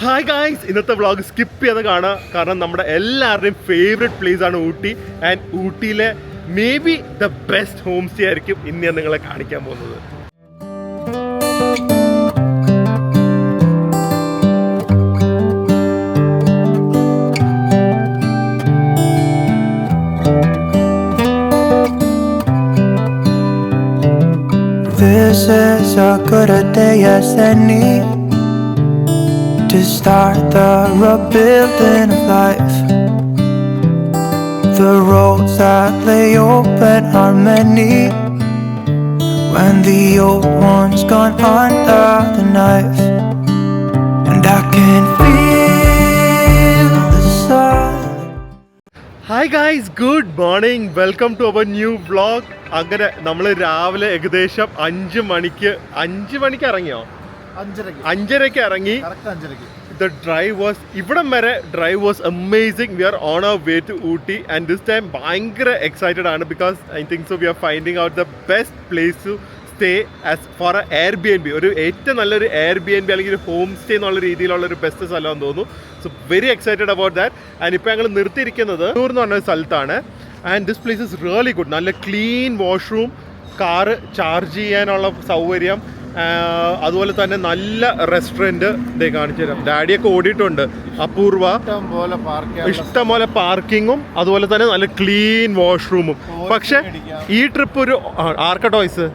Hi guys, ഇന്നത്തെ vlog skip ചെയ്ത് കാണാം. കാരണം നമ്മുടെ എല്ലാവരുടെയും ഫേവറേറ്റ് പ്ലേസ് ആണ് ഊട്ടി. ആൻഡ് ഊട്ടിയിലെ may be the best home stay ആയിരിക്കും ഇന്ന് ഞാൻ നിങ്ങളെ കാണിക്കാൻ പോകുന്നത്. This is a good a day as any to start the rebuilding of life. The roads that lay open are many when the old one's gone under the knife, and I can feel the sun. Hi guys, good morning, welcome to our new vlog. അങ്ങനെ നമ്മൾ രാവിലെ ഏകദേശം 5 മണിക്ക് ഇറങ്ങിയോ? 5:30 ഇറങ്ങി. The drive was ഇവിടം വരെ drive was amazing. We are on our way to Ooty and this time ഭയങ്കര excited ആണ് because I think so we are finding out the best place to stay as for a Airbnb. ഒരു ഏറ്റവും നല്ലൊരു Airbnb അല്ലെങ്കിൽ ഒരു home stay എന്നുള്ള രീതിയിലുള്ള ഒരു ബെസ്റ്റ് സ്ഥലമെന്ന് തോന്നുന്നു. So very excited about that. And ഇപ്പോൾ ഞങ്ങൾ നിർത്തിയിരിക്കുന്നത് എന്ന് പറഞ്ഞ സ്ഥലത്താണ്. And this place is really good. നല്ല ക്ലീൻ വാഷ്റൂം, കാറ് ചാർജ് ചെയ്യാനുള്ള സൗകര്യം, അതുപോലെ തന്നെ നല്ല റെസ്റ്റോറൻറ്റ് ഇതേ കാണിച്ചു തരാം. ഡാഡിയൊക്കെ ഓടിയിട്ടുണ്ട്. അപൂർവ ഇഷ്ടംപോലെ പാർക്കിങ്ങും അതുപോലെ തന്നെ നല്ല ക്ലീൻ വാഷ്റൂമും. പക്ഷെ ഈ ട്രിപ്പ് ഒരു ആർക്ക ടോയ്സ്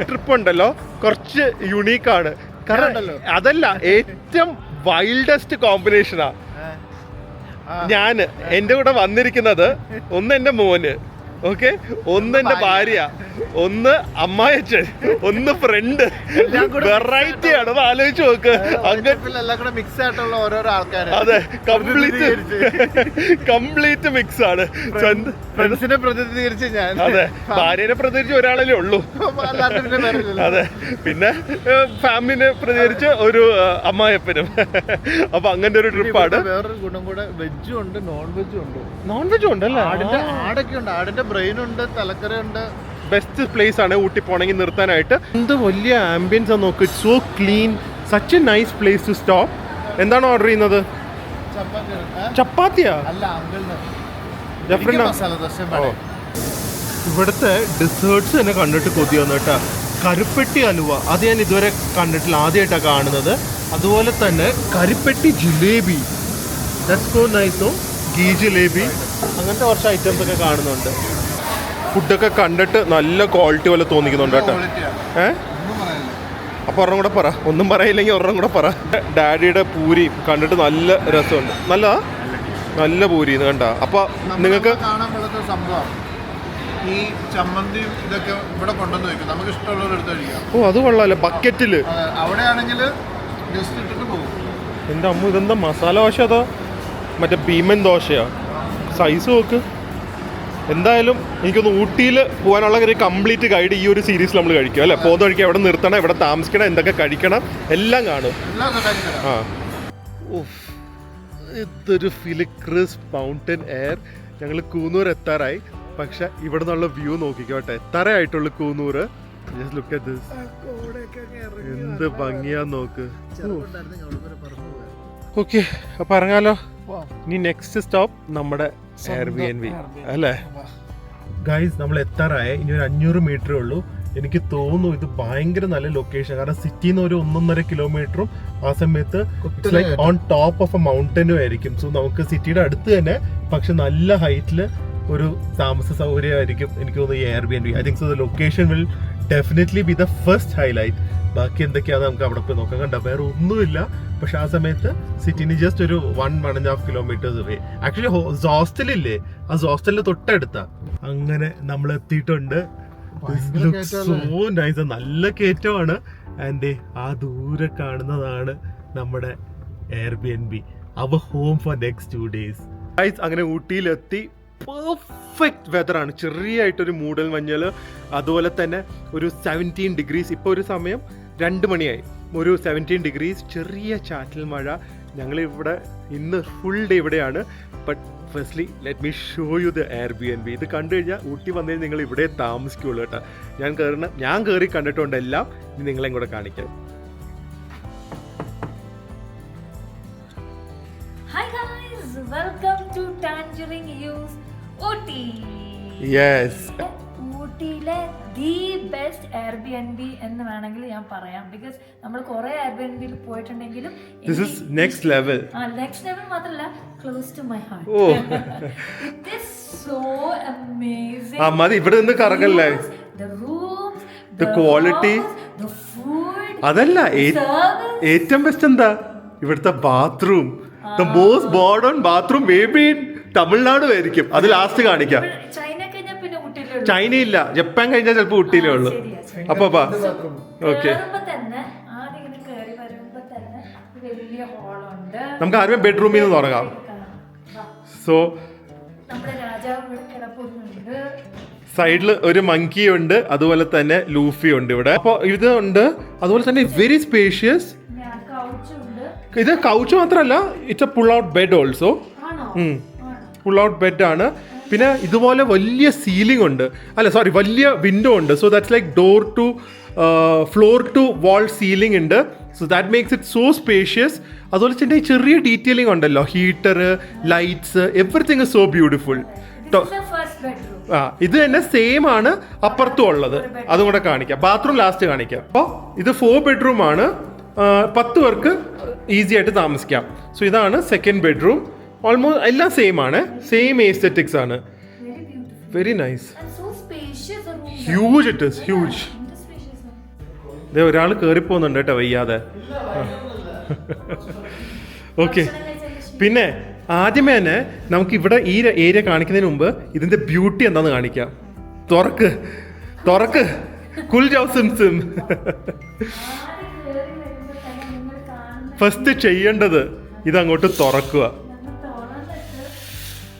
ട്രിപ്പ് ഉണ്ടല്ലോ കുറച്ച് യുണീക്കാണ്. കാരണം അതല്ല, ഏറ്റവും വൈൽഡസ്റ്റ് കോമ്പിനേഷനാ. ഞാൻ എൻ്റെ കൂടെ വന്നിരിക്കുന്നത് ഒന്ന് എൻ്റെ മോന്, ഓക്കെ, ഒന്ന് എൻ്റെ ഭാര്യ, ഒന്ന് അമ്മായച്ചൻ, ഒന്ന് ഫ്രണ്ട്. വെറൈറ്റി ആണ്, അത് ആലോചിച്ച് നോക്ക്. അതെ, കംപ്ലീറ്റ് മിക്സ് ആണ്. ഫ്രണ്ട്സിനെ പ്രതിനിധീകരിച്ച് ഞാൻ, അതെ, ഭാര്യനെ പ്രതിനിധീകരിച്ച് ഒരാളല്ലേ ഉള്ളൂ. അതെ, പിന്നെ ഫാമിലിനെ പ്രതിനിധീകരിച്ച് ഒരു അമ്മായപ്പനും. അപ്പൊ അങ്ങനെ ഒരു ട്രിപ്പാണ്. വേറൊരു ഗുണം കൂടെ, വെജും ഉണ്ട് നോൺ വെജും ഉണ്ട്. നോൺ വെജും ഉണ്ടല്ലേ? ആടൊക്കെ ഉണ്ട്, ആടിന്റെ ബ്രെയിൻ ഉണ്ട്, തലക്കറിയുണ്ട്. ബെസ്റ്റ് പ്ലേസ് ആണ് ഊട്ടി പോണെങ്കിൽ നിർത്താനായിട്ട്. എന്ത് വലിയ ആംബിയൻസ് ആണ് നോക്ക്. So clean, such a nice place to stop. എന്താണ് ഓർഡർ ചെയ്യുന്നത്? ചപ്പാത്തിയാ? ഇവിടുത്തെ ഡെസേർട്സ് തന്നെ കണ്ടിട്ട് കൊതി വന്നു കേട്ടോ. കരിപ്പെട്ടി ഹലുവ, അത് ഞാൻ ഇതുവരെ കണ്ടിട്ടില്ല, ആദ്യമായിട്ടാണ് കാണുന്നത്. അതുപോലെ തന്നെ കരിപ്പെട്ടി jalebi, that's so nice. Ghee jalebi, അങ്ങനത്തെ കുറച്ച് ഐറ്റംസ് ഒക്കെ കാണുന്നുണ്ട്. ഫുഡൊക്കെ കണ്ടിട്ട് നല്ല ക്വാളിറ്റി പോലെ തോന്നിക്കുന്നുണ്ട് കേട്ടോ. അപ്പോൾ ഒരെണ്ണം കൂടെ പറ. ഒന്നും പറയില്ലെങ്കിൽ ഒരെണ്ണം കൂടെ പറ. ഡാഡിയുടെ പൂരി കണ്ടിട്ട് നല്ല രസമുണ്ട്. നല്ല പൂരി കണ്ട. അപ്പോൾ നിങ്ങൾക്ക് കാണാൻ കൊള്ളാത്ത സംഭവം ഈ ചമ്മന്തിയും ഇതൊക്കെ ഇവിടെ കൊണ്ടുവന്ന് വെക്കും, നമുക്ക് ഇഷ്ടമുള്ളവരെടുത്ത് കഴിക്കാം. ഓ, അത് കൊള്ളാമല്ലോ. ബക്കറ്റിൽ അവിടെ ആണെങ്കിൽ ജസ്റ്റ് ഇട്ടിട്ട് പോകും. എൻ്റെ അമ്മ, ഇതെന്താ മസാല ദോശ അതോ മറ്റേ ഭീമൻ ദോശയാ? സൈസ് നോക്ക്. എന്തായാലും എനിക്കൊന്ന് ഊട്ടിയിൽ പോകാനുള്ള ഒരു കംപ്ലീറ്റ് ഗൈഡ് ഈ ഒരു സീരീസിൽ നമ്മൾ കഴിക്കും അല്ലേ? പോകുന്ന വഴിക്ക് എവിടെ നിർത്തണം, എവിടെ താമസിക്കണം, എന്തൊക്കെ കഴിക്കണം, എല്ലാം കാണും. ആ, ഇതൊരു ഫീല് ക്രിസ്പ് മൗണ്ടൻ എയർ. ഞങ്ങൾ കൂന്നൂർ എത്താറായി. പക്ഷെ ഇവിടെ നിന്നുള്ള വ്യൂ നോക്കിക്കോട്ടെ. എത്താറായിട്ടുള്ളൂ Coonoor. Just look at this. എന്ത് ഭംഗിയാ നോക്ക്. ഓക്കെ, അപ്പൊ ഇറങ്ങാലോ. ഇനി നെക്സ്റ്റ് സ്റ്റോപ്പ് നമ്മുടെ എയർബിഎൻബി അല്ലേ? ഗൈസ്, നമ്മൾ എത്താറായ. ഇനി ഒരു 500 മീറ്ററേ ഉള്ളൂ. എനിക്ക് തോന്നുന്നു ഇത് ഭയങ്കര നല്ല ലൊക്കേഷൻ. കാരണം സിറ്റിന്ന് ഒരു 1.5 കിലോമീറ്ററും ആ സമയത്ത് ഓൺ ടോപ്പ് ഓഫ് എ മൗണ്ടനും ആയിരിക്കും. സോ നമുക്ക് സിറ്റിയുടെ അടുത്ത് തന്നെ, പക്ഷെ നല്ല ഹൈറ്റില് ഒരു താമസ സൗകര്യമായിരിക്കും എനിക്ക് തോന്നുന്നു ഈ Airbnb. I think so the location will definitely B the first highlight. ബാക്കി എന്തൊക്കെയാണെന്ന് നമുക്ക് അവിടെ പോയി നോക്കാം. കണ്ട, വേറെ ഒന്നുമില്ല. പക്ഷെ ആ സമയത്ത് സിറ്റിന് ജസ്റ്റ് ഒരു 1.5 കിലോമീറ്റേഴ്സ് വേ. ആക്ച്വലി ഹോസ്റ്റലില്ലേ, ആ ഹോസ്റ്റലിന് തൊട്ടടുത്താ. അങ്ങനെ നമ്മൾ എത്തിയിട്ടുണ്ട്. സോ നൈസ്, നല്ല കയറ്റമാണ്. ആൻഡ് ആ ദൂരെ കാണുന്നതാണ് നമ്മുടെ Airbnb, our home for next 2 days. Guys, അങ്ങനെ ഊട്ടിയിലെത്തി. പെർഫെക്റ്റ് വെതറാണ്. ചെറിയായിട്ടൊരു മൂടൽ മഞ്ഞൾ, അതുപോലെ തന്നെ ഒരു 17 ഡിഗ്രീസ്. ഇപ്പോൾ ഒരു സമയം 2 മണിയായി. ഒരു 17 ഡിഗ്രീസ്, ചെറിയ ചാറ്റൽ മഴ. ഞങ്ങളിവിടെ ഇന്ന് ഫുൾ ഡേ ഇവിടെയാണ്. But firstly let me show you the Airbnb. ഇത് കണ്ടു കഴിഞ്ഞാൽ ഊട്ടി വന്നു കഴിഞ്ഞാൽ നിങ്ങൾ ഇവിടെ താമസിക്കുള്ളൂ കേട്ടോ. ഞാൻ കയറി കണ്ടിട്ടുണ്ട് എല്ലാം. ഇനി നിങ്ങളെയും കൂടെ കാണിക്കാം. Welcome to Tangerine Hills Ooty. Yes, ഊട്ടിയിലെ ദി ബെസ്റ്റ് Airbnb എന്ന് വേണമെങ്കിൽ ഞാൻ പറയാം. ബിക്കോസ് നമ്മൾ കുറെ Airbnb പോയിട്ടുണ്ടെങ്കിലും this is next level. Next level മാത്രമല്ല, close to my heart. Oh, it is so amazing. ആ മതി, ഇവിടെ നിന്ന് കറങ്ങല്ലേ. The rooms, The quality, the food, അതല്ല service. ഏറ്റവും ബെസ്റ്റ് എന്താ ഇവിടുത്തെ bathroom. The most modern bathroom may be in Tamil Nadu ആയിരിക്കും. അത് ലാസ്റ്റ് കാണിക്കാം. ചൈന കഴിഞ്ഞാൽ പിന്നെ ഊട്ടിയിലേ ഉള്ളൂ. ചൈന ഇല്ല, ജപ്പാൻ കഴിഞ്ഞാൽ ചിലപ്പോൾ ഊട്ടിയിലേ ഉള്ളൂ. അപ്പൊ ഓക്കെ, കേറുമ്പോ തന്നെ ആദ്യം ഇങ്ങനെ കേറി വരുമ്പോ തന്നെ വലിയ ഹോളുണ്ട്. നമുക്ക് ആദ്യമേ ബെഡ്റൂമിൽ നിന്ന് തുടങ്ങാം. സോ നമ്മുടെ രാജാവ് ഇവിടെ കിടപ്പുന്നുണ്ട്. സൈഡിൽ ഒരു മങ്കി ഉണ്ട്, അതുപോലെ തന്നെ ലൂഫി ഉണ്ട് ഇവിടെ. അപ്പോൾ ഇത് ഉണ്ട്, അതുപോലെ തന്നെ വെരി സ്പേഷ്യസ്. കൗച്ചുണ്ട്. ഇത് കൗച്ച് മാത്രമല്ല, it's A pull out bed also. ആണോ? പുൾ ഔട്ട് ബെഡ് ആണ്. പിന്നെ ഇതുപോലെ വലിയ സീലിംഗ് ഉണ്ട്, അല്ല സോറി വലിയ വിൻഡോ ഉണ്ട്. So that's like door to floor to wall ceiling ഉണ്ട്. So that makes it so spacious. അതുപോലെ തന്നെ ചെറിയ ഡീറ്റെയിലിംഗ് ഉണ്ടല്ലോ, heater, lights, everything is so beautiful. ആ ഇത് തന്നെ സെയിം ആണ് അപ്പുറത്തും ഉള്ളത്, അതും കൂടെ കാണിക്കാം. ബാത്റൂം ലാസ്റ്റ് കാണിക്കാം. അപ്പോൾ ഇത് 4 ബെഡ്റൂം ആണ്, 10 പേർക്ക് ഈസി ആയിട്ട് താമസിക്കാം. സോ ഇതാണ് സെക്കൻഡ് ബെഡ്റൂം. ഓൾമോസ്റ്റ് എല്ലാം സെയിം ആണ്, സെയിം എസ്തെറ്റിക്സ് ആണ്. Very nice, huge. It is huge. ഇതേ ഒരാൾ കയറിപ്പോകുന്നുണ്ട് കേട്ടോ, വയ്യാതെ. ഓക്കെ, പിന്നെ ആദ്യമേ തന്നെ നമുക്ക് ഇവിടെ ഈ ഏരിയ കാണിക്കുന്നതിന് മുമ്പ് ഇതിന്റെ ബ്യൂട്ടി എന്താന്ന് കാണിക്കാം. തുറക്ക് കുൽ ജാവ് സിം സിം. ഫസ്റ്റ് ചെയ്യേണ്ടത് ഇതങ്ങോട്ട് തുറക്കുക.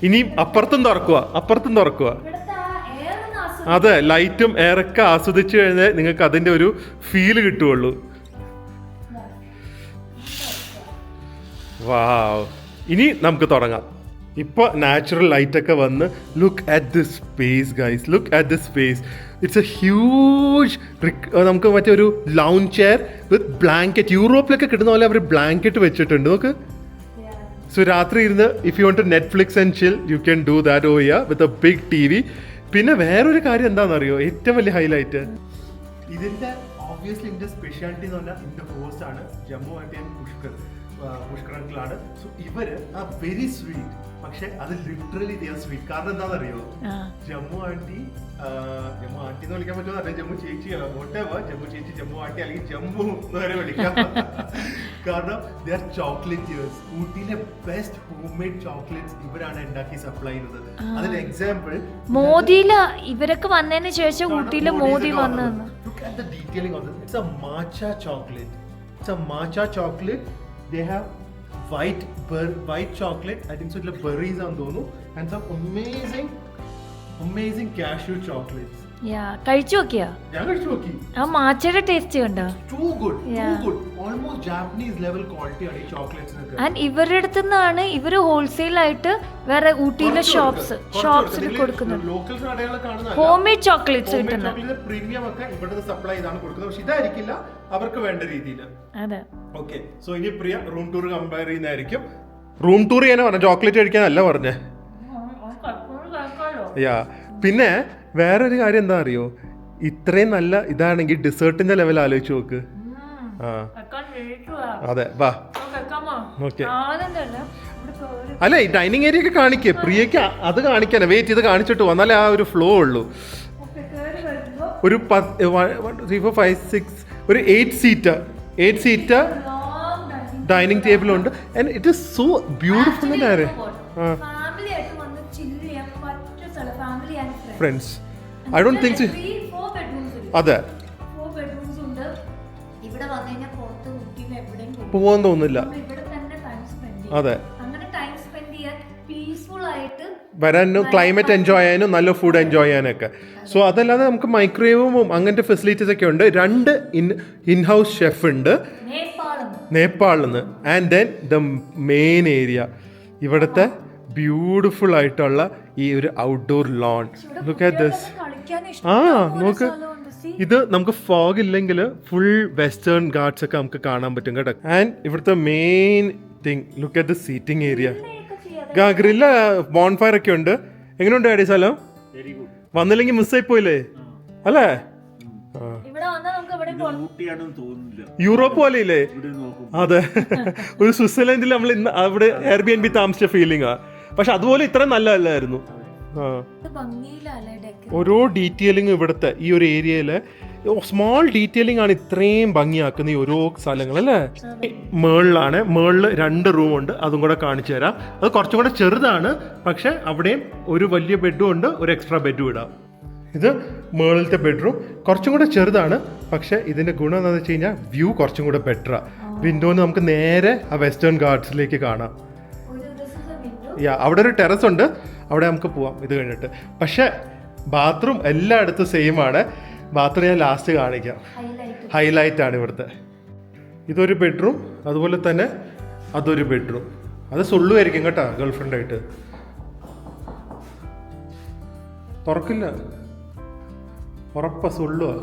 ഇനി അപ്പുറത്തും തുറക്കുക. അതെ, ലൈറ്റും എയറൊക്കെ ആസ്വദിച്ചു കഴിഞ്ഞാൽ നിങ്ങൾക്ക് അതിന്റെ ഒരു ഫീല് കിട്ടുള്ളൂ. വാവ്, ഇനി നമുക്ക് തുടങ്ങാം. ഇപ്പോൾ നാച്ചുറൽ ലൈറ്റൊക്കെ വന്ന് look at this space guys, look at this space. It's a huge. നമുക്ക് മറ്റേ ഒരു ലൗഞ്ച് ചെയർ വിത്ത് ബ്ലാങ്കറ്റ്, യൂറോപ്പിലൊക്കെ കിട്ടുന്ന പോലെ അവർ ബ്ലാങ്കറ്റ് വെച്ചിട്ടുണ്ട്. നോക്ക്. സോ രാത്രി ഇരുന്ന് if you want to Netflix and chill you can do that oh here with a big T V. പിന്നെ വേറൊരു കാര്യം എന്താണെന്നറിയോ, ഏറ്റവും വലിയ ഹൈലൈറ്റ് ഇതിന്റെ ഓബ്വിയസ്ലി ഇതിന്റെ സ്പെഷ്യാലിറ്റി എന്ന് പറഞ്ഞാൽ ഇതിന്റെ ഹോസ്റ്റ് ആണ് ജമ്മു ആൻഡ് പുഷ്കറങ്കിളാണ്. സോ ഇവര് ആ വെരി സ്വീറ്റ്, പക്ഷെ അത് ലിറ്ററലി സ്വീറ്റ്. കാരണം എന്താണെന്നറിയോ, ജമ്മു ആന്റി എന്ന് വിളിക്കാൻ പറ്റുമോ അറിയാം, ജമ്മു ചേച്ചി, ജമ്മു ചേച്ചി, ജമ്മു ആന്റി അല്ലെങ്കിൽ ജമ്മു എന്ന് വരെ വിളിക്കാം. കാരണം ദേ ആർ ചോക്ലേറ്റേഴ്സ്. ഊട്ടിയിലെ ബെസ്റ്റ് ഹോം മെയ്ഡ് ചോക്ലേറ്റ്സ് ഇവരാണ് ഉണ്ടാക്കി സപ്ലൈ ചെയ്യുന്നത്. അതിന് എക്സാമ്പിൾ മോദിയില് ഇവരൊക്കെ വന്നതിന് ശേഷം ഊട്ടിയില് മോദി വന്നു. Look at the detailing on this. It's a matcha chocolate. It's a matcha chocolate. They have white chocolate. I think so. It's like berries on thonu, and some amazing cashew chocolates. കഴിച്ചു നോക്കിയാ? ഞാൻ കഴിച്ചു നോക്കി. ആ മാച്ചയുടെ taste കണ്ടോ? Too good. Almost Japanese level quality ആണ് ഈ chocolates ഒക്കെ. And ഇവരുടെ അടുത്തുനിന്നാണ് ഇവര് ഹോൾസെയിൽ ആയിട്ട് വേറെ ഊട്ടിയിലെ ഷോപ്സിൽ കൊടുക്കുന്നുണ്ട്. ലോക്കൽ കടകളിൽ കാണുന്ന ഹോം മെയ്ഡ് ചോക്ലേറ്റ്സ് കിട്ടുന്നത്, പ്രീമിയം ഒക്കെ ഇവിടെ സപ്ലൈ ചെയ്താണ് കൊടുക്കുന്നത്. പക്ഷെ ഇതായിരിക്കില്ല അവർക്ക് വേണ്ട രീതിയിൽ. അതെ. ഓക്കെ, സോ ഇനി പ്രിയ റൂം ടൂർ കമ്പയർ ചെയ്യുന്നതായിരിക്കും. റൂം ടൂർ ചെയ്യാനാ പറഞ്ഞ, ചോക്ലേറ്റ് കഴിക്കാനല്ല പറഞ്ഞേ. പിന്നെ വേറൊരു കാര്യം എന്താ അറിയോ, ഇത്രയും നല്ല ഇതാണെങ്കിൽ ഡിസേർട്ടിന്റെ ലെവൽ ആലോചിച്ച് നോക്ക്. അതെ, വാ. ഓക്കെ, അല്ല ഈ ഡൈനിങ് ഏരിയ ഒക്കെ കാണിക്കേ പ്രിയക്ക്, അത് കാണിക്കാനേ. വെയിറ്റ് ചെയ്ത് കാണിച്ചിട്ട് വന്നാലേ ആ ഒരു ഫ്ലോ ഉള്ളൂ. ഒരു 3, 4, 5, 6 ഒരു 8 സീറ്റർ ഡൈനിങ് ടേബിൾ ഉണ്ട്. And it is so beautiful. Friends, I don't think so. അതെ, പോവാൻ തോന്നുന്നില്ല. അതെ, വരാനും ക്ലൈമറ്റ് എൻജോയ് ചെയ്യാനും നല്ല ഫുഡ് എൻജോയ് ചെയ്യാനൊക്കെ. സോ അതല്ലാതെ നമുക്ക് മൈക്രോവേവും അങ്ങനത്തെ ഫെസിലിറ്റീസ് ഒക്കെ ഉണ്ട്. 2 ഇൻഹൗസ് ഷെഫ് ഉണ്ട് നേപ്പാളിൽ നിന്ന്. And then the main area, ഇവിടുത്തെ ബ്യൂട്ടിഫുൾ ആയിട്ടുള്ള ഈ ഒരു outdoor loan. Look at this. നോക്ക്, ഇത് നമുക്ക് ഫോഗ് ഇല്ലെങ്കിൽ ഫുൾ വെസ്റ്റേൺ ഗാർഡ്സ് ഒക്കെ നമുക്ക് കാണാൻ പറ്റും കേട്ടോ. ആൻഡ് ഇവിടുത്തെ main thing, look at the seating area. Grille bonfire ഒക്കെ ഉണ്ട്. എങ്ങനെയുണ്ട് ഡാഡി സ്ഥലം? വന്നില്ലെങ്കിൽ മിസ്സായി പോയില്ലേ അല്ലേ? ഇവിടെ വന്നാൽ നമുക്ക് ഇവിടെ യൂറോപ്പ് പോലെ ഇല്ലേ? അതെ, ഒരു സ്വിറ്റ്സർലൻഡിൽ നമ്മൾ ഇന്ന് അവിടെ എയർബിഎൻബി താമസിച്ച ഫീലിംഗാ. പക്ഷെ അതുപോലെ ഇത്ര നല്ലതല്ലായിരുന്നു. ഓരോ ഡീറ്റെയിലിംഗ് ഇവിടുത്തെ ഈ ഒരു ഏരിയയില് സ്മോൾ ഡീറ്റെയിലിംഗ് ആണ് ഇത്രയും ഭംഗിയാക്കുന്ന ഈ ഓരോ സ്ഥലങ്ങൾ അല്ലേ. മേളിലാണ്, മേളിൽ 2 റൂമുണ്ട്, അതും കൂടെ കാണിച്ചു തരാം. അത് കുറച്ചും കൂടെ ചെറുതാണ്, പക്ഷെ അവിടെയും ഒരു വലിയ ബെഡും ഉണ്ട്, ഒരു എക്സ്ട്രാ ബെഡും ഇടാം. ഇത് മേളിലത്തെ ബെഡ്റൂം കുറച്ചും കൂടെ ചെറുതാണ്, പക്ഷെ ഇതിന്റെ ഗുണം എന്താണെന്ന് വെച്ച് കഴിഞ്ഞാൽ വ്യൂ കുറച്ചും കൂടെ ബെറ്ററാണ്. വിൻഡോന്ന് നമുക്ക് നേരെ ആ വെസ്റ്റേൺ ഗാർഡ്സിലേക്ക് കാണാം. അവിടെ ഒരു ടെറസ് ഉണ്ട്, അവിടെ നമുക്ക് പോവാം ഇത് കഴിഞ്ഞിട്ട്. പക്ഷെ ബാത്റൂം എല്ലായിടത്തും സെയിം ആണ്. ബാത്റൂം ഞാൻ ലാസ്റ്റ് കാണിക്കാം. ഹൈലൈറ്റ് ആണ് ഇവിടുത്തെ. ഇതൊരു ബെഡ്റൂം, അതുപോലെ തന്നെ അതൊരു ബെഡ്റൂം. അത് സൊള്ളുമായിരിക്കും കേട്ടോ, ഗേൾഫ്രണ്ടായിട്ട്. തുറക്കില്ല, ഉറപ്പാ, സൊള്ളുവാ.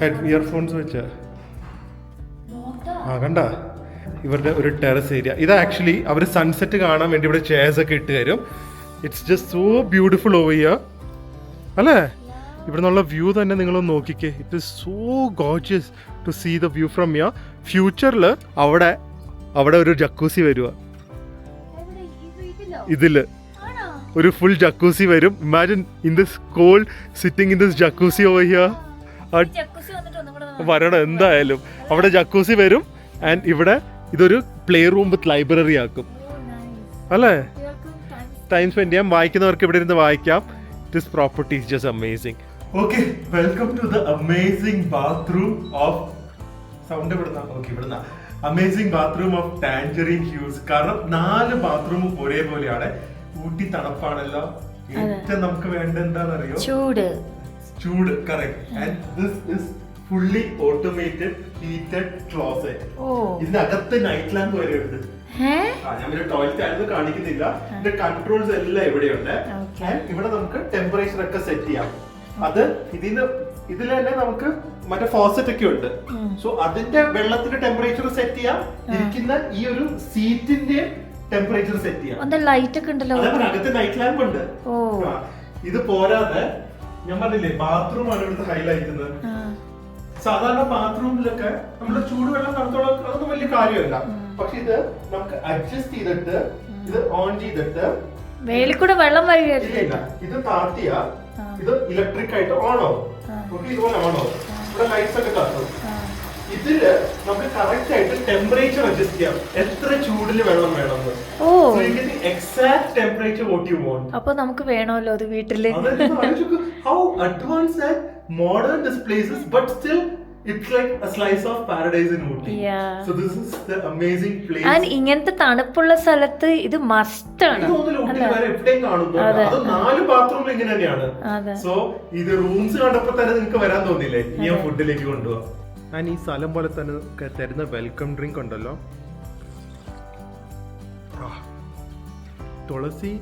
ഹെഡ് ഇയർഫോൺസ് വെച്ച കണ്ട. ഇവരുടെ ഒരു ടെറസ് ഏരിയ ഇത്. ആക്ച്വലി അവർ സൺസെറ്റ് കാണാൻ വേണ്ടി ഇവിടെ ചെയർസ് ഒക്കെ ഇട്ട് തരും. It's just so beautiful over here അല്ലേ? ഇവിടെ നിന്നുള്ള വ്യൂ തന്നെ നിങ്ങളൊന്ന് നോക്കിക്കേ. It is so gorgeous to see the view from here. ഫ്യൂച്ചറിൽ അവിടെ ഒരു ജക്കൂസി വരുക. ഇതില് ഒരു ഫുൾ ജക്കൂസി വരും. Imagine in this cold sitting in this jacuzzi over here. വരണം എന്തായാലും. അവിടെ ജക്കൂസി വരും. ആൻഡ് ഇവിടെ ഇതൊരു പ്ലേ റൂം വിത്ത് ലൈബ്രറി ആക്കും അല്ലേ? ടൈം സ്പെൻഡ് ചെയ്യാം. വായിക്കുന്നവർക്ക് ഇവിടെ ഇരുന്ന് വായിക്കാം. This property is just amazing. Okay, welcome to the amazing bathroom of sound ഇവിടുന്ന amazing bathroom of tangerine hues. കാരണം 4 ബാത്റൂമും ഒരേപോലെയാണ്. ഊട്ടി തണുപ്പാണല്ലോ, ഏറ്റവും നമുക്ക് വേണ്ട എന്താണെന്നറിയോ? ചൂട്. Correct. And this is fully automated heated closet. ഇതിനകത്ത് നൈറ്റ് ലാമ്പ് വരെ ഉണ്ട്. ഞാൻ പിന്നെ ടോയ്ലറ്റ് ആയിരുന്നു കാണിക്കുന്നില്ല. ഇതിന്റെ കൺട്രോൾസ് എല്ലാം ഇവിടെയുണ്ട്. ഇവിടെ നമുക്ക് ടെമ്പറേച്ചർ ഒക്കെ സെറ്റ് ചെയ്യാം. അത് ഇതിൽ തന്നെ നമുക്ക് മറ്റേ ഫോസറ്റ് ഒക്കെ ഉണ്ട്. സോ അതിന്റെ വെള്ളത്തിന്റെ ടെമ്പറേച്ചർ സെറ്റ് ചെയ്യാം. ഇരിക്കുന്ന ഈ ഒരു സീറ്റിന്റെ ടെമ്പറേച്ചർ സെറ്റ് ചെയ്യാം. ലൈറ്റ് ഒക്കെ ഉണ്ടല്ലോ, അകത്ത് നൈറ്റ് ലാമ്പ് ഉണ്ട്. ഇത് പോരാതെ ഞാൻ പറഞ്ഞില്ലേ, ബാത്റൂം ആണ് ഇവിടുത്തെ ഹൈലൈറ്റ്. സാധാരണ ബാത്റൂമിലൊക്കെ നമ്മുടെ ചൂടുവെള്ളം തണുത്തോളം അതൊന്നും വലിയ കാര്യമല്ല. പക്ഷെ ഇത് നമുക്ക് അഡ്ജസ്റ്റ് ചെയ്തിട്ട് ഇത് ഓൺ ചെയ്തിട്ട് മേലിക്കൂടെ വെള്ളം വരികയില്ല. ഇത് താത്തിയ ഇത് ഇലക്ട്രിക് ആയിട്ട് ഓൺ ആവും. ഇതുപോലെ ഓൺ ആവും. ഇവിടെ ലൈറ്റ്സ് ഒക്കെ കത്തും. ഇതില് നമുക്ക് കറക്റ്റ് ആയിട്ട് ടെമ്പറേച്ചർ അഡ്ജസ്റ്റ് ചെയ്യാം. എത്ര ചൂടില് വെള്ളം വേണമെന്ന്. Exact temperature what you want. അപ്പൊ നമുക്ക് വേണമല്ലോ അത് വീട്ടില്. How advanced and modern this place is, but still it's like a slice of paradise in Ooty. Yeah. So this is the amazing place. And ഇങ്ങനത്തെ തണുപ്പുള്ള സ്ഥലത്ത് ഇത് മസ്റ്റ് ആണ്. എവിടെയും കാണുന്നു. അത് 4 ബാത്റൂമിൽ ഇങ്ങനെ തന്നെയാണ്. സോ ഇത് റൂംസ് കണ്ടപ്പോ തന്നെ നിങ്ങൾക്ക് വരാൻ തോന്നിയില്ലേ? ഈ ഫുഡിലേക്ക് കൊണ്ടുപോകാം. ആൻഡ് ഈ സ്ഥലം പോലെ തന്നെ തരുന്ന വെൽക്കം ഡ്രിങ്ക് ഉണ്ടല്ലോ, തുളസി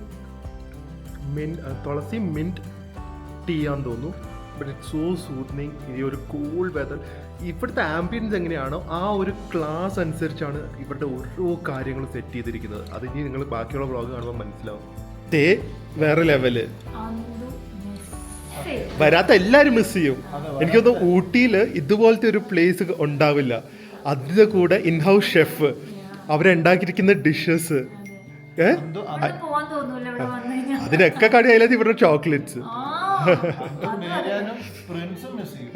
മിന്റ് ടീ ആണെന്ന് തോന്നുന്നു. But it's so soothing. ഈ ഒരു കൂൾ വെതർ. ഇവിടുത്തെ ആംബിയൻസ് എങ്ങനെയാണോ ആ ഒരു ക്ലാസ് അനുസരിച്ചാണ് ഇവരുടെ ഓരോ കാര്യങ്ങളും സെറ്റ് ചെയ്തിരിക്കുന്നത്. അത് ഇനി നിങ്ങൾ ബാക്കിയുള്ള വ്ളോഗ് കാണുമ്പോൾ മനസ്സിലാവും. വേറെ ലെവല്. വരാത്ത എല്ലാരും മിസ് ചെയ്യും. എനിക്കൊന്നും ഊട്ടിയിൽ ഇതുപോലത്തെ ഒരു പ്ലേസ് ഉണ്ടാവില്ല. അതിന്റെ കൂടെ ഇൻഹൗസ് ഷെഫ് അവരുണ്ടാക്കിയിരിക്കുന്ന ഡിഷസ്, അതിനൊക്കെ കടിയായാലും ഇവരുടെ ചോക്ലേറ്റ്സ്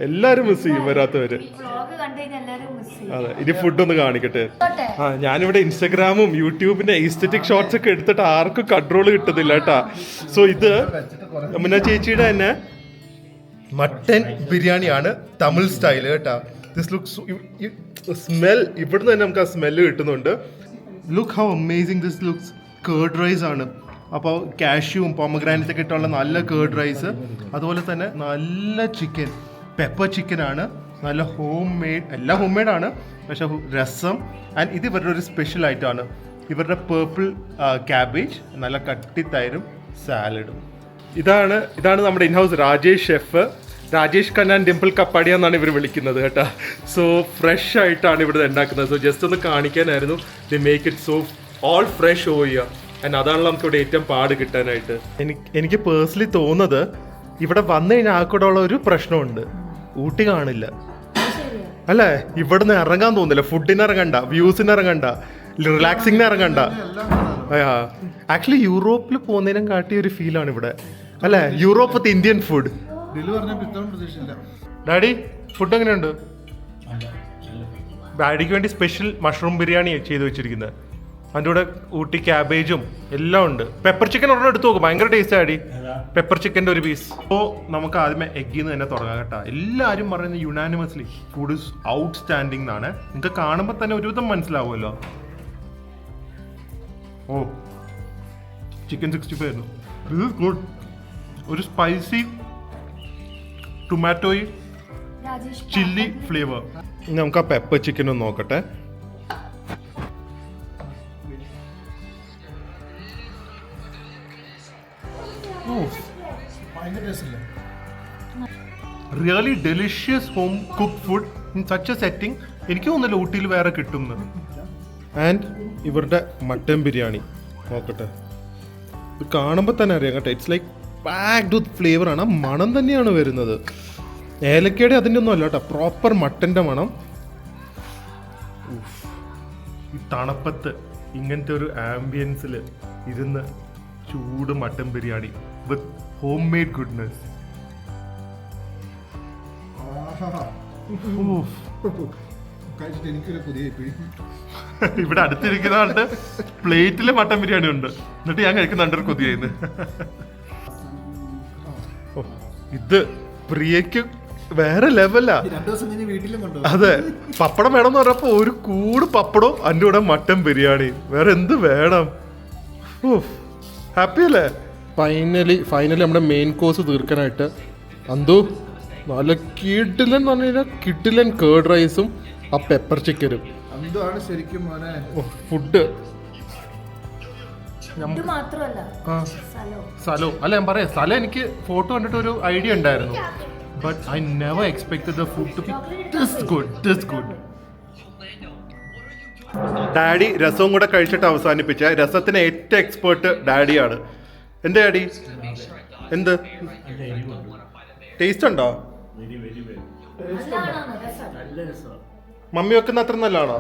എല്ലാരും മിസ് ചെയ്യും വരാത്തവര്. അതെ, ഇനി ഫുഡ് ഒന്ന് കാണിക്കട്ടെ. ഞാനിവിടെ ഇൻസ്റ്റഗ്രാമും യൂട്യൂബിന്റെ എസ്തെറ്റിക് ഷോർട്സ് ഒക്കെ എടുത്തിട്ട് ആർക്കും കൺട്രോൾ കിട്ടുന്നില്ല കേട്ടാ. സോ ഇത് മുന്ന ചേച്ചിയുടെ തന്നെ മട്ടൻ ബിരിയാണിയാണ്, തമിഴ് സ്റ്റൈല് കേട്ടാ. ദിസ് ലുക്സ് സ്മെൽ, ഇവിടുന്ന് തന്നെ നമുക്ക് ആ സ്മെല്ല് കിട്ടുന്നുണ്ട്. Look how amazing this looks. Curd rice ആണ്. അപ്പോൾ കാഷ്യൂവും പൊമഗ്രാനൈറ്റ്സ് ഒക്കെ ഇട്ടുള്ള നല്ല കേർഡ് റൈസ്, അതുപോലെ തന്നെ നല്ല ചിക്കൻ, പെപ്പർ ചിക്കൻ ആണ്, നല്ല ഹോം മെയ്ഡ്, എല്ലാം ഹോം മെയ്ഡാണ്. പക്ഷെ രസം. ആൻഡ് ഇത് ഇവരുടെ ഒരു സ്പെഷ്യൽ ഐറ്റമാണ്. ഇവരുടെ പേർപ്പിൾ ക്യാബേജ്, നല്ല കട്ടിത്തൈരും സാലഡും. ഇതാണ് നമ്മുടെ ഇൻഹൗസ് രാജേഷ് ഷെഫ്. രാജേഷ് കണ്ണാൻ ഡിംപിൾ കപ്പാടിയ എന്നാണ് ഇവർ വിളിക്കുന്നത് കേട്ടോ. സോ ഫ്രഷ് ആയിട്ടാണ് ഇവിടെ ഉണ്ടാക്കുന്നത്. സോ ജസ്റ്റ് ഒന്ന് കാണിക്കാനായിരുന്നു. They make it so all fresh ഓയ. ആൻഡ് അതാണല്ലോ നമുക്ക് ഇവിടെ ഏറ്റവും പാട് കിട്ടാനായിട്ട്. എനിക്ക് പേഴ്സണലി തോന്നുന്നത് ഇവിടെ വന്നു കഴിഞ്ഞാൽ ആ കൂടെ ഉള്ള ഒരു പ്രശ്നമുണ്ട്, ഊട്ടി കാണില്ല അല്ലേ? ഇവിടുന്ന് ഇറങ്ങാൻ തോന്നില്ല. ഫുഡിന് ഇറങ്ങണ്ട, വ്യൂസിന് ഇറങ്ങണ്ട, റിലാക്സിങ്ങിന് ഇറങ്ങണ്ട. ആക്ച്വലി യൂറോപ്പിൽ പോകുന്നതിനും കാട്ടിയ ഒരു ഫീലാണ് ഇവിടെ അല്ലേ? യൂറോപ്പ് വിത്ത് ഇന്ത്യൻ ഫുഡ്. ഡാഡി ഫുഡ് എങ്ങനെയുണ്ട്? ഡാഡിക്ക് വേണ്ടി സ്പെഷ്യൽ മഷ്റൂം ബിരിയാണി ചെയ്ത് വെച്ചിരിക്കുന്നത്. അതിൻ്റെ കൂടെ ഊട്ടി ക്യാബേജും എല്ലാം ഉണ്ട്. പെപ്പർ ചിക്കൻ ഒരെണ്ണം എടുത്ത് നോക്കും, ഭയങ്കര ടേസ്റ്റ് ആടി. പെപ്പർ ചിക്കൻ്റെ ഒരു പീസ്. അപ്പോൾ നമുക്ക് ആദ്യമേ എഗ്ഗിൽ നിന്ന് തന്നെ തുടങ്ങാം കേട്ടോ. എല്ലാവരും പറയുന്നത് യുനാനിമസ്ലി ഫുഡ് ഇസ് ഔട്ട്സ്റ്റാൻഡിങ് എന്നാണ്. നിങ്ങൾക്ക് കാണുമ്പോൾ തന്നെ ഒരുവിധം മനസ്സിലാവുമല്ലോ. ഓ ചിക്കൻ 65 ആയിരുന്നു. This is good. ഒരു സ്പൈസി ടൊമാറ്റോയി ചില്ലി ഫ്ലേവർ. നമുക്ക് ആ പെപ്പർ ചിക്കൻ ഒന്ന് നോക്കട്ടെ. Really delicious home cook food in such A setting. എനിക്ക് തോന്നുന്നില്ല ഊട്ടിയിൽ വേറെ കിട്ടും. ആൻഡ് ഇവരുടെ മട്ടൻ ബിരിയാണി നോക്കട്ടെ. ഇത് കാണുമ്പോൾ തന്നെ അറിയാം കേട്ടോ. It's like packed with flavour ആണ്. മണം തന്നെയാണ് വരുന്നത്. ഏലക്കയുടെ അതിൻ്റെ ഒന്നും അല്ല കേട്ടോ, പ്രോപ്പർ മട്ടൻ്റെ മണം. ഈ തണുപ്പത്ത് ഇങ്ങനത്തെ ഒരു ആംബിയൻസിൽ ഇരുന്ന് ചൂട് മട്ടൻ ബിരിയാണി വിത്ത് ഹോം മെയ്ഡ് ഗുഡ്നെസ്. ഇവിടെ അടുത്തിരിക്കുന്ന ആളുടെ പ്ലേറ്റില് മട്ടൻ ബിരിയാണി ഉണ്ട്, എന്നിട്ട് ഞാൻ കഴിക്കുന്നുണ്ട് കൊതിയായിന്ന്. ഇത് പ്രിയക്ക് വേറെ ലെവലാ. അതെ, പപ്പടം വേണമെന്ന് പറഞ്ഞപ്പോ ഒരു കൂട് പപ്പടവും അതിൻ്റെ കൂടെ മട്ടൻ ബിരിയാണി, വേറെ എന്ത് വേണം? ഹാപ്പി അല്ലേ? ഫൈനലി നമ്മുടെ മെയിൻ കോഴ്സ് തീർക്കാനായിട്ട് അന്തു നല്ല കിടിലൻ എന്ന് പറഞ്ഞു കഴിഞ്ഞാൽ കിടിലൻ കേർഡ് റൈസും ആ പെപ്പർ ചിക്കനും. ശരിക്കും ഫുഡ് സലോ അല്ല, ഞാൻ പറയാം സലോ. എനിക്ക് ഫോട്ടോ കണ്ടിട്ട് ഒരു ഐഡിയ ഉണ്ടായിരുന്നു, but I never expected the food to be this good. Daddy രസവും കൂടെ കഴിച്ചിട്ട് അവസാനിപ്പിച്ച രസത്തിന് ഏറ്റവും എക്സ്പേർട്ട് ഡാഡിയാണ്. എന്താ ഡാഡി, എന്ത് ടേസ്റ്റ് ഉണ്ടോ? മമ്മി വെക്കുന്ന അത്ര നല്ലതാണോ?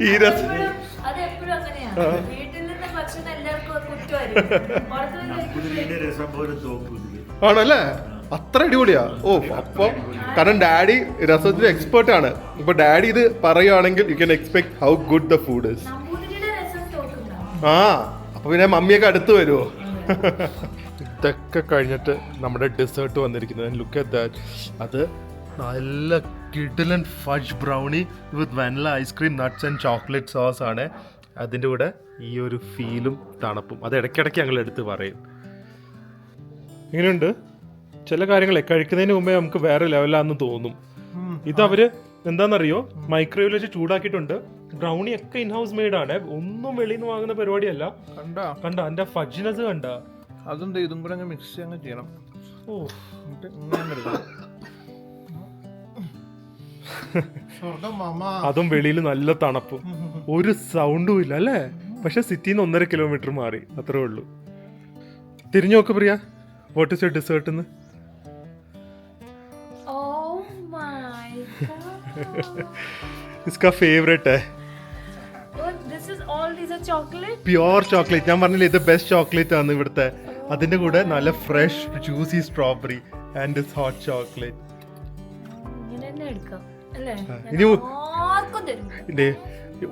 ഈ രസം ആണല്ലേ? അത്ര അടിപൊളിയാ. ഓ, അപ്പൊ കാരണം ഡാഡി രസത്തിന് എക്സ്പേർട്ട് ആണ്. ഇപ്പൊ ഡാഡി ഇത് പറയുകയാണെങ്കിൽ you can expect how good the food is. ആ, അപ്പൊ പിന്നെ മമ്മിയൊക്കെ അടുത്ത് വരുമോ? ഇതൊക്കെ കഴിഞ്ഞിട്ട് നമ്മുടെ ഡെസേർട്ട് വന്നിരിക്കുന്നത്. Look at that. അത് നല്ല കിടിലൻ fudge brownie with vanilla ice cream, nuts and chocolate sauce ആണ്. അതിൻ്റെ കൂടെ ഈ ഒരു ഫീലും തണുപ്പും. അത് ഇടയ്ക്കിടയ്ക്ക് ഞങ്ങൾ എടുത്ത് പറയും. ഇങ്ങനെയുണ്ട് ചില കാര്യങ്ങളെ കഴിക്കുന്നതിന് മുമ്പേ നമുക്ക് വേറെ ലെവലാന്ന് തോന്നും. ഇതവര് എന്താണെന്നറിയോ, മൈക്രോവേവിൽ വെച്ച് ചൂടാക്കിയിട്ടുണ്ട്. ബ്രൗണി ഒക്കെ ഇൻഹൗസ് മെയ്ഡ് ആണ്, ഒന്നും വെളിയിൽ നിന്ന് വാങ്ങുന്ന പരിപാടിയല്ല. കണ്ട അതിന്റെ ഫഡ്ജിനെസ് കണ്ട. അതുണ്ട്, ഇതും കൂടെ മിക്സ് അങ്ങ് ചെയ്യണം. ഓ, അതും വെളിയിൽ നല്ല തണുപ്പും, ഒരു സൗണ്ടും ഇല്ല അല്ലേ? പക്ഷെ സിറ്റിന്ന് 1.5 കിലോമീറ്റർ മാറി, അത്രേ ഉള്ളൂ. തിരിഞ്ഞു നോക്ക് പ്രിയ, വാട്ട് ഇസ് യുവർ ഡെസേർട്ട് എന്ന്? इसका फेवरेट है. This is all these are chocolate. Pure chocolate. ഞാൻ പറഞ്ഞില്ലേ ഇത് ബെസ്റ്റ് ചോക്ലേറ്റ് ആണ് ഇവിടുത്തെ. അതിന്റെ കൂടെ നല്ല fresh juicy strawberry and hot chocolate. ഇനി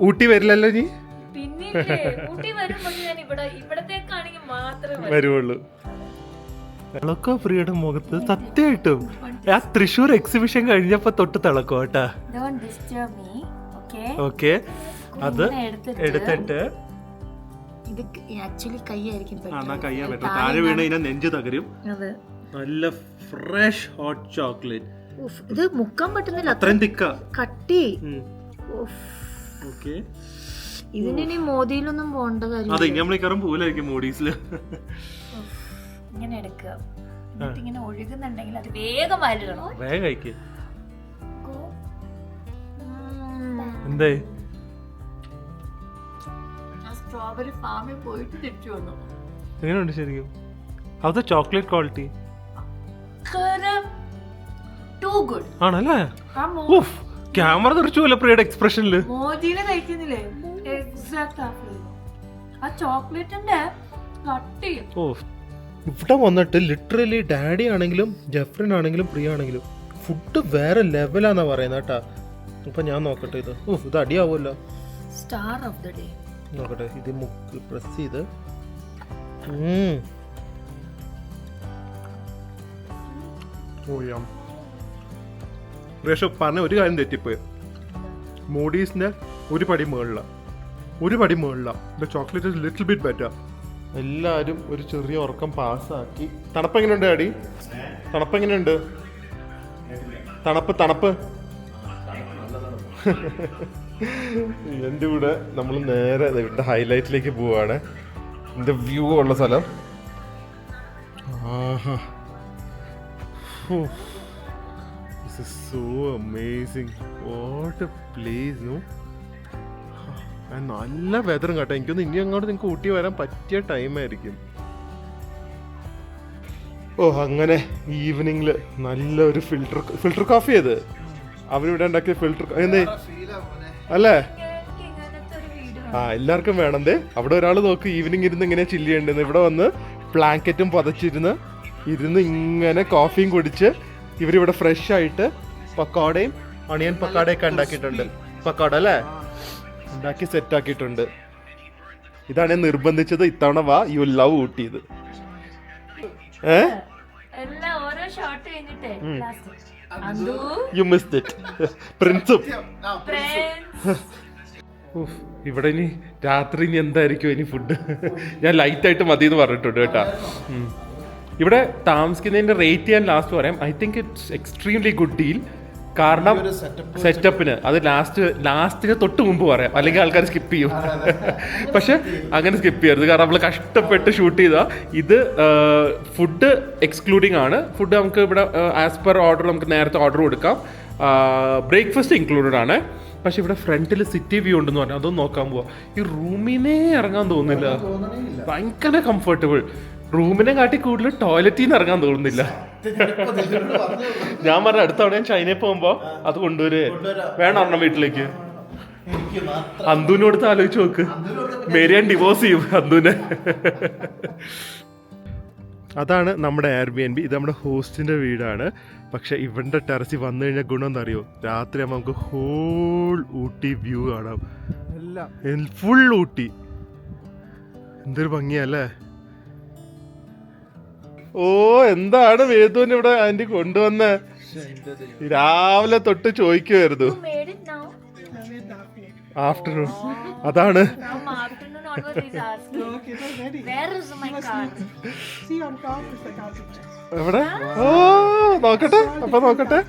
ഊട്ടി വരില്ലല്ലോ നീ? വരുവുള്ളൂ. തിളക്കോ പ്രിയയുടെ മുഖത്ത് സത്യമായിട്ടും. ആ തൃശ്ശൂർ എക്സിബിഷൻ കഴിഞ്ഞപ്പോ തൊട്ട് തിളക്കോ കേട്ടാ. ഓക്കെ, അത് എടുത്തിട്ട് കയ്യാ പറ്റും. താഴെ വീണ് കഴിഞ്ഞാൽ നെഞ്ച് തകരും. നല്ല ഫ്രഷ് ഹോട്ട് ചോക്ലേറ്റ്. ഇത് മുക്കാൻ പറ്റുന്നില്ല, അത്രയും തിക്ക കട്ടി. ഓക്കെ, ഇതിനി മോദിയിലൊന്നും പോണ്ട കാര്യം. അതെ, ഇനി നമ്മളീക്കാറും പോലായിരിക്കും മോഡീസില്. ഇങ്ങനെ എടുക്കുക, ഇങ്ങനെ ഒഴുകുന്നുണ്ടെങ്കിൽ അത് വേഗം വായിലിടണം. വേഗം കഴിക്കുക. എന്തേ സ്ട്രോബെറി ഫാമിൽ പോയിട്ട് തിരിച്ചു വന്നു. എങ്ങനെയുണ്ട് ശരിക്കും? How the chocolate quality? Too good. ആണല്ലേ? ക്യാമറ തെറിച്ചു പോലെ പ്രിയയുടെ എക്സ്പ്രഷനില്. മോജിയില് കഴിക്കുന്നില്ലേ എക്സാക്ട് ആ ചോക്ലേറ്റിന്റെ കട്ടി. ഇവിടെ വന്നിട്ട് ലിറ്ററലി ഡാഡി ആണെങ്കിലും ജെഫ്രിൻ ആണെങ്കിലും പ്രിയ ആണെങ്കിലും ഫുഡ് വേറെ ലെവലാന്നാ പറയുന്നത് കേട്ടാ. അപ്പൊ ഞാൻ നോക്കട്ടെ ഇത്. ഇത് അടിയാവുമല്ലോ. Star of the day. നോക്കട്ടെ ഇത് മുക്ക് പ്രസ് ചെയ്ത്. പറഞ്ഞ ഒരു കാര്യം തെറ്റിപ്പോയി. മോഡീസിന്റെ ഒരു പടി മുകളില chocolate is little bit better. എല്ലാരും ഒരു ചെറിയ ഉറക്കം പാസ്സാക്കി. തണുപ്പ് എങ്ങനെയുണ്ട് ഡാഡി? തണുപ്പ് എങ്ങനെയുണ്ട്? തണുപ്പ് എൻ്റെ കൂടെ നമ്മൾ നേരെ ഇവിടെ ഹൈലൈറ്റിലേക്ക് പോവാണ്. ഇതിന്റെ വ്യൂ ഉള്ള സ്ഥലം. This is so amazing. What a place, no? നല്ല വെതറും കേട്ടോ. എനിക്കൊന്ന് ഇനി അങ്ങോട്ട് നിങ്ങൾക്ക് ഊട്ടി വരാൻ പറ്റിയ ടൈമായിരിക്കും. അങ്ങനെ ഈവനിങ്ങിൽ നല്ലൊരു ഫിൽറ്റർ കോഫി അത് അവരിവിടെ ഉണ്ടാക്കിയ ഫിൽറ്റർ എന്തേ അല്ലേ? എല്ലാവർക്കും വേണം. അവിടെ ഒരാൾ നോക്ക് ഈവനിങ് ഇരുന്ന് ഇങ്ങനെ ചില്ല് ചെയ്യണ്ടെന്ന്. ഇവിടെ വന്ന് ബ്ലാങ്കറ്റും പുതച്ചിരുന്ന് ഇങ്ങനെ കോഫിയും കുടിച്ച് ഇവരിവിടെ ഫ്രഷ് ആയിട്ട് പക്കോടയും ഒണിയൻ പക്കോടയൊക്കെ ഉണ്ടാക്കിയിട്ടുണ്ട്. പക്കോട അല്ലേ ഉണ്ടാക്കി സെറ്റ് ആക്കിയിട്ടുണ്ട്. ഇതാണ് ഞാൻ നിർബന്ധിച്ചത് ഇത്തവണ വാ, യു ലവ് ഊട്ടിയത്. You missed it. പ്രിൻസും ഇവിടെ ഇനി രാത്രി ഇനി എന്തായിരിക്കും ഇനി ഫുഡ്? ഞാൻ ലൈറ്റ് ആയിട്ട് മതി എന്ന് പറഞ്ഞിട്ടുണ്ട് കേട്ടാ. ഇവിടെ താമസിക്കുന്നതിന്റെ റേറ്റ് ഞാൻ ലാസ്റ്റ് പറയാം. I think it's extremely good deal. കാരണം സെറ്റപ്പിന് അത് ലാസ്റ്റിന് തൊട്ട് മുമ്പ് പറയാം, അല്ലെങ്കിൽ ആൾക്കാർ സ്കിപ്പ് ചെയ്യും. പക്ഷെ അങ്ങനെ സ്കിപ്പ് ചെയ്യരുത്, കാരണം നമ്മൾ കഷ്ടപ്പെട്ട് ഷൂട്ട് ചെയ്താ. ഇത് ഫുഡ് എക്സ്ക്ലൂഡിങ് ആണ്. ഫുഡ് നമുക്ക് ഇവിടെ ആസ് പെർ ഓർഡർ നമുക്ക് നേരത്തെ ഓർഡർ കൊടുക്കാം. ബ്രേക്ക്ഫാസ്റ്റ് ഇൻക്ലൂഡഡ് ആണ്. പക്ഷെ ഇവിടെ ഫ്രണ്ടിൽ സിറ്റി വ്യൂ ഉണ്ടെന്ന് പറഞ്ഞാൽ അതൊന്നും നോക്കാൻ പോവാ. ഈ റൂമിനെ ഇറങ്ങാൻ തോന്നുന്നില്ല, ഭയങ്കര കംഫർട്ടബിൾ. റൂമിനെ കാട്ടി കൂടുതൽ ടോയ്ലറ്റിൽ നിന്ന് ഇറങ്ങാൻ തോന്നുന്നില്ല. ഞാൻ പറഞ്ഞ അടുത്ത തവണ ഞാൻ ചൈനയിൽ പോകുമ്പോ അത് കൊണ്ടുവരേ വേണം ഒരെണ്ണം വീട്ടിലേക്ക്. അന്തുവിനോടുത്ത് ആലോചിച്ച് നോക്ക്, മേരിയാൻ ഡിവോഴ്സ് ചെയ്യും അന്തുവിനെ. അതാണ് നമ്മുടെ എയർബിഎൻബി. ഇത് നമ്മുടെ ഹോസ്റ്റിന്റെ വീടാണ്. പക്ഷെ ഇവന്റെ ടെറസിൽ വന്നു കഴിഞ്ഞാൽ ഗുണം എന്താ അറിയോ? രാത്രി ആകുമ്പോൾ നമുക്ക് ഹോൾ ഊട്ടി വ്യൂ കാണാം. ഫുൾ ഊട്ടി. എന്തൊരു ഭംഗിയല്ലേ? എന്താണ് വേദുവിന് ഇവിടെ ആന്റി കൊണ്ടുവന്ന്? രാവിലെ തൊട്ട് ചോദിക്കുമായിരുന്നു. ആഫ്റ്റർനൂൺ. അതാണ് എവിടെ? നോക്കട്ടെ, അപ്പൊ നോക്കട്ടെ.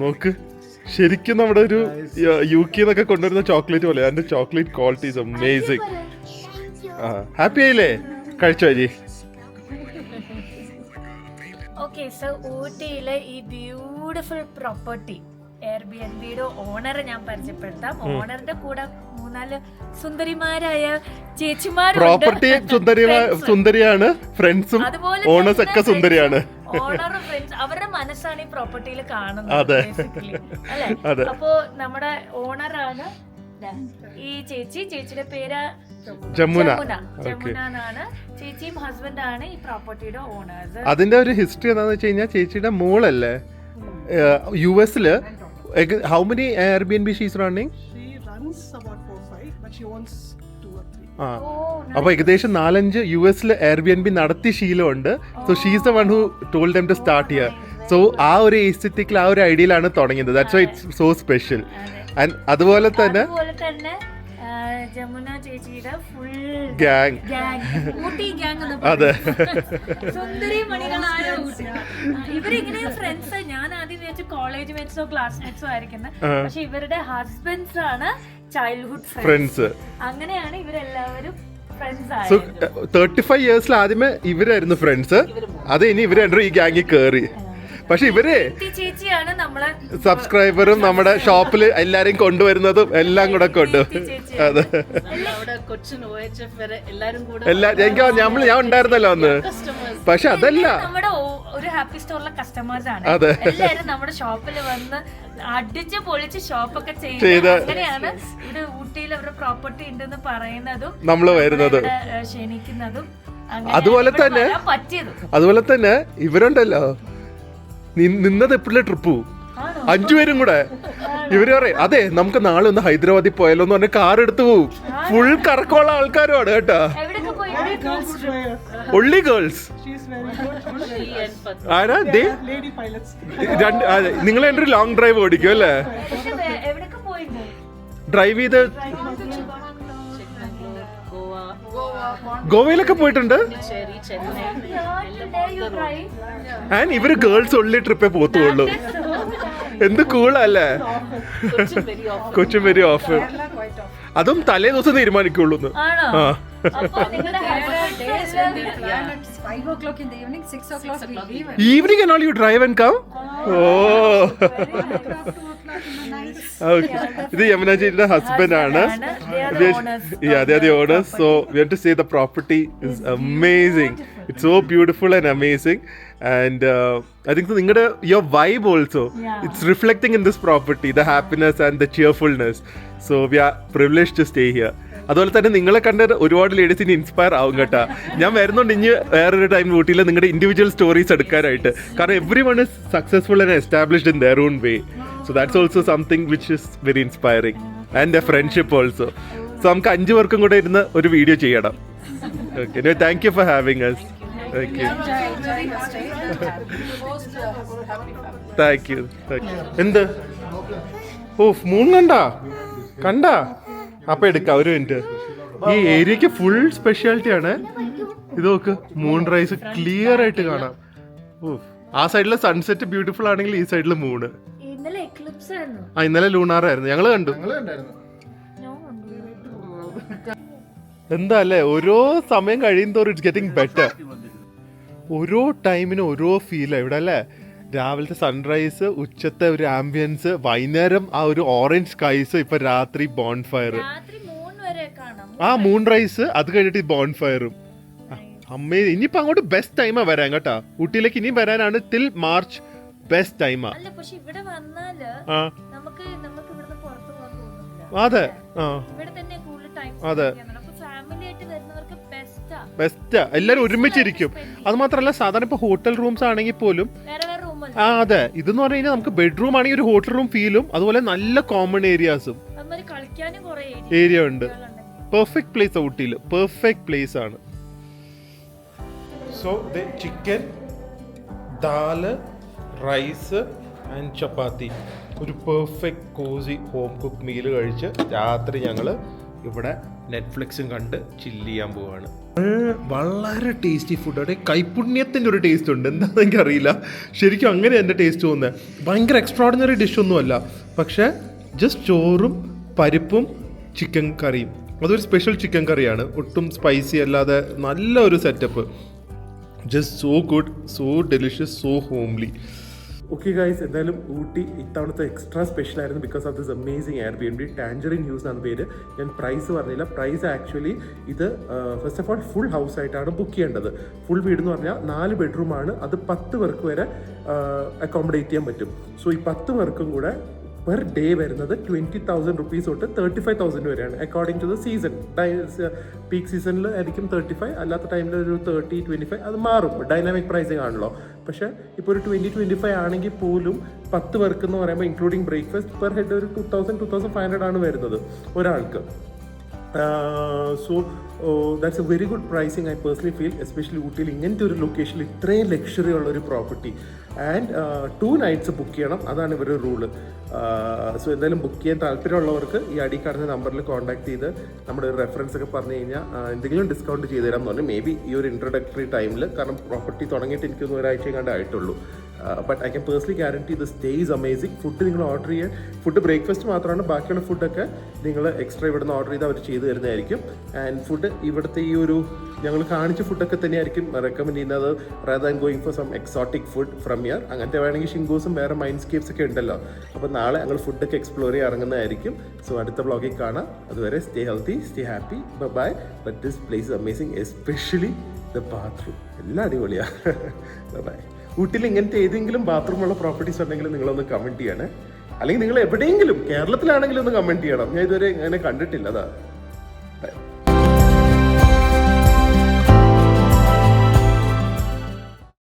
നോക്ക്, ശരിക്കും നമ്മുടെ ഒരു UK എന്നൊക്കെ കൊണ്ടുവരുന്ന ചോക്ലേറ്റ് പോലെ. അതിന്റെ chocolate quality is amazing. Happy ആയില്ലേ? കഴിച്ചോ ജി? ഓക്കെ, സോ ഊട്ടിയിലെ ഈ ബ്യൂട്ടിഫുൾ പ്രോപ്പർട്ടി എയർബിഎൻബിയുടെ ഓണറെ ഞാൻ പരിചയപ്പെടുത്താം. ഓണറിന്റെ കൂടെ 3-4 സുന്ദരിമാരായ ചേച്ചിമാരും. പ്രോപ്പർട്ടി സുന്ദരിയാണ്, ഫ്രണ്ട്സും ഓണേഴ്സ് ഒക്കെ സുന്ദരിയാണ്. ഓണറും ഫ്രണ്ട്സ് അവരുടെ മനസ്സാണ് ഈ പ്രോപ്പർട്ടിയിൽ കാണുന്നത് അല്ലെ. അപ്പോ നമ്മുടെ ഓണറാണ് ഈ ചേച്ചിയുടെ പേര് ജമുന എന്നാണ്. ചേച്ചിയും ഹസ്ബൻഡാണ് ഈ പ്രോപ്പർട്ടിയുടെ ഓണേഴ്സ്. അതിന്റെ ഒരു ഹിസ്റ്ററി എന്താന്ന് വെച്ച് കഴിഞ്ഞാൽ ചേച്ചിയുടെ മോളല്ലേ US-ല്. How many Airbnb she's running? അപ്പൊ ഏകദേശം 4-5 US-ല് Airbnb നടത്തി ശീലമുണ്ട്. So she's the one who told them to start here. So ആ ഒരു എസ്തെറ്റിക്കിൽ, ആ ഒരു ഐഡിയയിലാണ് തുടങ്ങിയത്. That's why it's so special. And അതുപോലെ തന്നെ ജമുന ചേച്ചിയുടെ ഫുൾ ഗ്യാങ്, ഊട്ടി ഗ്യാങ്. അതെ, സുന്ദരി മണികളായ ഊട്ടി. ഇവരിങ്ങനെ ഫ്രണ്ട്സ്. ഞാൻ ആദ്യം വിചാരിച്ചു കോളേജ് മേറ്റ്സോ ക്ലാസ്മേറ്റ്സോ ആയിരിക്കുന്നത്. പക്ഷെ ഇവരുടെ ഹസ്ബൻഡ്സ് ആണ് ചൈൽഡ്ഹുഡ് ഫ്രണ്ട്സ്. അങ്ങനെയാണ് ഇവരെല്ലാവരും ഫ്രണ്ട്സ് ആയത്. 35 years ആദ്യമേ ഇവരായിരുന്നു ഫ്രണ്ട്സ്. അത് ഇനി ഇവർ രണ്ടും ഈ ഗ്യാങ്ങിൽ കയറി. പക്ഷെ ഇവര് ചേച്ചിയാണ് നമ്മളെ സബ്സ്ക്രൈബറും നമ്മുടെ ഷോപ്പിൽ എല്ലാരെയും കൊണ്ടുവരുന്നതും എല്ലാം കൂടെ കൊണ്ട് അതെ ഞാൻ ഉണ്ടായിരുന്നല്ലോ അന്ന്. പക്ഷെ അതല്ല നമ്മുടെ ഒരു ഹാപ്പി സ്റ്റോറിലെ കസ്റ്റമേഴ്സ് ആണ് അതെ. എല്ലാരും നമ്മുടെ ഷോപ്പിൽ വന്ന് അടിച്ച് പൊളിച്ച് ഷോപ്പൊക്കെ ചെയ്ത് അങ്ങനെയാണ് ഇവിടെ ഊട്ടിയിൽ അവരുടെ പ്രോപ്പർട്ടി ഉണ്ടെന്ന് പറയുന്നതും നമ്മള് വരുന്നത്. ക്ഷണിക്കുന്നതും അതുപോലെ തന്നെ ഇവരുണ്ടല്ലോ നിന്നത് എപ്പോഴും ട്രിപ്പ് 5 പേരും കൂടെ ഇവര് പറയും അതെ നമുക്ക് നാളെ ഒന്ന് ഹൈദരാബാദിൽ പോയാലോ എന്ന് പറഞ്ഞ കാർ എടുത്തു പോവും. ഫുൾ കറക്കമുള്ള ആൾക്കാരുമാണ് കേട്ടാ. ഒള്ളി ഗേൾസ് ആരാ നിങ്ങൾ എൻ്റെ ഒരു ലോങ് ഡ്രൈവ് ഓടിക്കും അല്ലേ? ഡ്രൈവ് ചെയ്ത് ഗോവയിലൊക്കെ പോയിട്ടുണ്ട്. ആൻഡ് ഇവര് ഗേൾസ് ഒള്ളി ട്രിപ്പേ പോത്തുള്ളൂ. എന്ത് കൂളല്ലേ? കൊച്ചും വെരി ഓഫ്. അതും തലേ ദിവസം തീരുമാനിക്കുള്ളൂ. Evening and all you drive and come? Oh. Okay. ഇത് യമുന ചേച്ചിയുടെ ഹസ്ബൻഡ് ആണ്. Yeah, they are the owners. So we have to say the property is amazing. It's so beautiful and amazing. And I think your vibe also, it's reflecting in this property, the happiness and the cheerfulness. So we are privileged to stay here. അതുപോലെ തന്നെ നിങ്ങളെ കണ്ട ഒരുപാട് ലേഡീസിന് inspire ആവും കേട്ടാ. ഞാൻ വരുന്നുണ്ട് ഇനി വേറൊരു ടൈം ഊട്ടിയിൽ നിങ്ങളുടെ ഇൻഡിവിജ്വൽ സ്റ്റോറീസ് എടുക്കാനായിട്ട്. കാരണം everyone is successful and established in their own way. So that's also something which is very inspiring and a friendship also. So നമുക്ക് 5 പേർക്കും കൂടെ ഇരുന്ന് ഒരു വീഡിയോ ചെയ്യണം. Okay, thank you for having us. Thank you. Thank you. എന്ത് moon കണ്ടാ അപ്പൊ എടുക്കാം ഒരു മിനിറ്റ്. ഈ ഏരിയക്ക് ഫുൾ സ്പെഷ്യാലിറ്റി ആണ്. ഇത് നോക്ക്, മൂൺ റൈസ് ക്ലിയർ ആയിട്ട് കാണാം. ആ സൈഡിലെ സൺസെറ്റ് ബ്യൂട്ടിഫുൾ ആണെങ്കിൽ ഈ സൈഡില് മൂണ്. ഇന്നലെ ലൂണാറായിരുന്നു, ഞങ്ങള് കണ്ടു. എന്താ അല്ലേ, ഓരോ സമയം കഴിയുന്തോറും ഇറ്റ്സ് ഗെറ്റിംഗ് ബെറ്റർ. ഓരോ ടൈമിനും ഓരോ ഫീലാണ് ഇവിടെ അല്ലേ. രാവിലത്തെ സൺറൈസ്, ഉച്ചത്തെ ഒരു ആംബിയൻസ്, വൈകുന്നേരം ആ ഒരു ഓറഞ്ച് സ്കൈസ്, ഇപ്പൊ രാത്രി ബോൺഫയർ, ആ മൂൺ റൈസ്, അത് കഴിഞ്ഞിട്ട് ഈ ബോൺഫയറും. അമ്മേ, ഇനിയിപ്പോ അങ്ങോട്ട് ബെസ്റ്റ് ടൈമാ വരാൻ കേട്ടാ. ഊട്ടിയിലേക്ക് ഇനിയും വരാനാണ്. ടിൽ മാർച്ച് ബെസ്റ്റ് ടൈമാ. അതെ അതെ ബെസ്റ്റാ. എല്ലാരും ഒരുമിച്ചിരിക്കും. അത് മാത്രല്ല, സാധാരണ ഇപ്പൊ ഹോട്ടൽ റൂംസ് ആണെങ്കിൽ പോലും അതെ, ഇതെന്ന് പറഞ്ഞു കഴിഞ്ഞാൽ നമുക്ക് ബെഡ്റൂം ആണെങ്കിൽ ഒരു ഹോട്ടൽ റൂം ഫീലും, അതുപോലെ നല്ല കോമൺ ഏരിയാസും ഏരിയ ഉണ്ട്. പെർഫെക്റ്റ് പ്ലേസ് ഊട്ടിയിൽ, പെർഫെക്റ്റ് പ്ലേസ് ആണ്. So chicken, dal, rice and chapati, ഒരു perfect cozy home cook meal കഴിച്ച് രാത്രി ഞങ്ങൾ ഇവിടെ നെറ്റ്ഫ്ലിക്സും കണ്ട് ചില്ല് ചെയ്യാൻ പോവാണ്. വളരെ ടേസ്റ്റി ഫുഡ്. അവിടെ കൈപുണ്യത്തിൻ്റെ ഒരു ടേസ്റ്റ് ഉണ്ട്. എന്താണെന്ന് എനിക്കറിയില്ല, ശരിക്കും അങ്ങനെ എൻ്റെ ടേസ്റ്റ് തോന്നുന്നത്. ഭയങ്കര എക്സ്ട്രോർഡിനറി ഡിഷൊന്നുമല്ല, പക്ഷേ ജസ്റ്റ് ചോറും പരിപ്പും ചിക്കൻ കറിയും. അതൊരു സ്പെഷ്യൽ ചിക്കൻ കറിയാണ്, ഒട്ടും സ്പൈസി അല്ലാതെ നല്ലൊരു setup. Just so good, so delicious, so homely. Okay guys, എന്തായാലും ഊട്ടി ഇത്തവണത്തെ എക്സ്ട്രാ സ്പെഷ്യൽ ആയിരുന്നു because of this amazing Airbnb. Tangerine hues എന്നാണ് പേര്. ഞാൻ പ്രൈസ് പറഞ്ഞില്ല. പ്രൈസ് ആക്ച്വലി ഇത് first of all full house ആയിട്ടാണ് ബുക്ക് ചെയ്യേണ്ടത്. ഫുൾ വീട് എന്ന് പറഞ്ഞാൽ 4 ബെഡ്റൂമാണ്. അത് 10 പേർക്ക് വരെ അക്കോമഡേറ്റ് ചെയ്യാൻ പറ്റും. സോ ഈ 10 പേർക്കും കൂടെ പെർ ഡേ വരുന്നത് 20,000 rupees തൊട്ട് 35,000 വരെയാണ്, according to the season. Peak സീസണിൽ ആയിരിക്കും 35, അല്ലാത്ത ടൈമിൽ ഒരു 30, 25, അത് മാറും. ഡൈനാമിക് പ്രൈസിങ് ആണല്ലോ. പക്ഷേ ഇപ്പോൾ ഒരു 20-25 ആണെങ്കിൽ പോലും 10 പേർക്ക് എന്ന് പറയുമ്പോൾ ഇൻക്ലൂഡിങ് ബ്രേക്ക്ഫാസ്റ്റ് പെർ ഹെഡ് ഒരു 2,000-2,500 ആണ് വരുന്നത് ഒരാൾക്ക്. So that's A very good pricing I personally feel, especially ഊട്ടിയിൽ ഇങ്ങനത്തെ ഒരു ലൊക്കേഷനിൽ ഇത്രയും ലക്ഷറി ഉള്ള ഒരു പ്രോപ്പർട്ടി. ആൻഡ് 2 nights ബുക്ക് ചെയ്യണം, അതാണ് ഇവരുടെ റൂള്. സോ എന്തായാലും ബുക്ക് ചെയ്യാൻ താല്പര്യമുള്ളവർക്ക് ഈ അടി കാണുന്ന നമ്പറിൽ കോൺടാക്ട് ചെയ്ത് നമ്മുടെ ഒരു റെഫറൻസ് ഒക്കെ പറഞ്ഞു കഴിഞ്ഞാൽ എന്തെങ്കിലും ഡിസ്കൗണ്ട് ചെയ്ത് തരാമെന്ന് പറഞ്ഞു. മേ ബി ഈ ഒരു ഇൻട്രൊഡക്ടറി ടൈമിൽ, കാരണം പ്രോപ്പർട്ടി തുടങ്ങിയിട്ട് എനിക്കൊന്ന് ഒരാഴ്ച കണ്ടേ ആയിട്ടുള്ളൂ. But I can personally guarantee the stay is amazing. Food നിങ്ങൾ ഓർഡർ ചെയ്യാൻ, ഫുഡ് ബ്രേക്ക്ഫാസ്റ്റ് മാത്രമാണ്, ബാക്കിയുള്ള ഫുഡൊക്കെ നിങ്ങൾ എക്സ്ട്രാ ഇവിടുന്ന് ഓർഡർ ചെയ്ത് അവർ ചെയ്ത് തരുന്നതായിരിക്കും. ആൻഡ് ഫുഡ് ഇവിടുത്തെ ഈ ഒരു ഞങ്ങൾ കാണിച്ച ഫുഡൊക്കെ തന്നെയായിരിക്കും റെക്കമെൻഡ് ചെയ്യുന്നത്, rather than going for some exotic food from here. അങ്ങനത്തെ വേണമെങ്കിൽ ഷിംഗോസും വേറെ മൈൻഡ്സ്കേപ്സ് ഒക്കെ ഉണ്ടല്ലോ. അപ്പോൾ നാളെ ഞങ്ങൾ ഫുഡൊക്കെ എക്സ്പ്ലോർ ചെയ്യാൻ ഇറങ്ങുന്നതായിരിക്കും. സോ അടുത്ത വ്ളോഗിൽ കാണാം. അതുവരെ stay healthy, stay happy, bye. But this place is amazing, especially the bathroom. എല്ലാം അടിപൊളിയാണ്. ബൈ. ഊട്ടിയിൽ ഇങ്ങനത്തെ ഏതെങ്കിലും ബാത്റൂമുള്ള പ്രോപ്പർട്ടീസ് ഉണ്ടെങ്കിൽ നിങ്ങളൊന്ന് കമൻറ്റ് ചെയ്യണേ. അല്ലെങ്കിൽ നിങ്ങൾ എവിടെയെങ്കിലും കേരളത്തിലാണെങ്കിലും ഒന്ന് കമൻറ്റ് ചെയ്യണം. ഞാൻ ഇതുവരെ അങ്ങനെ കണ്ടിട്ടില്ല. അതാ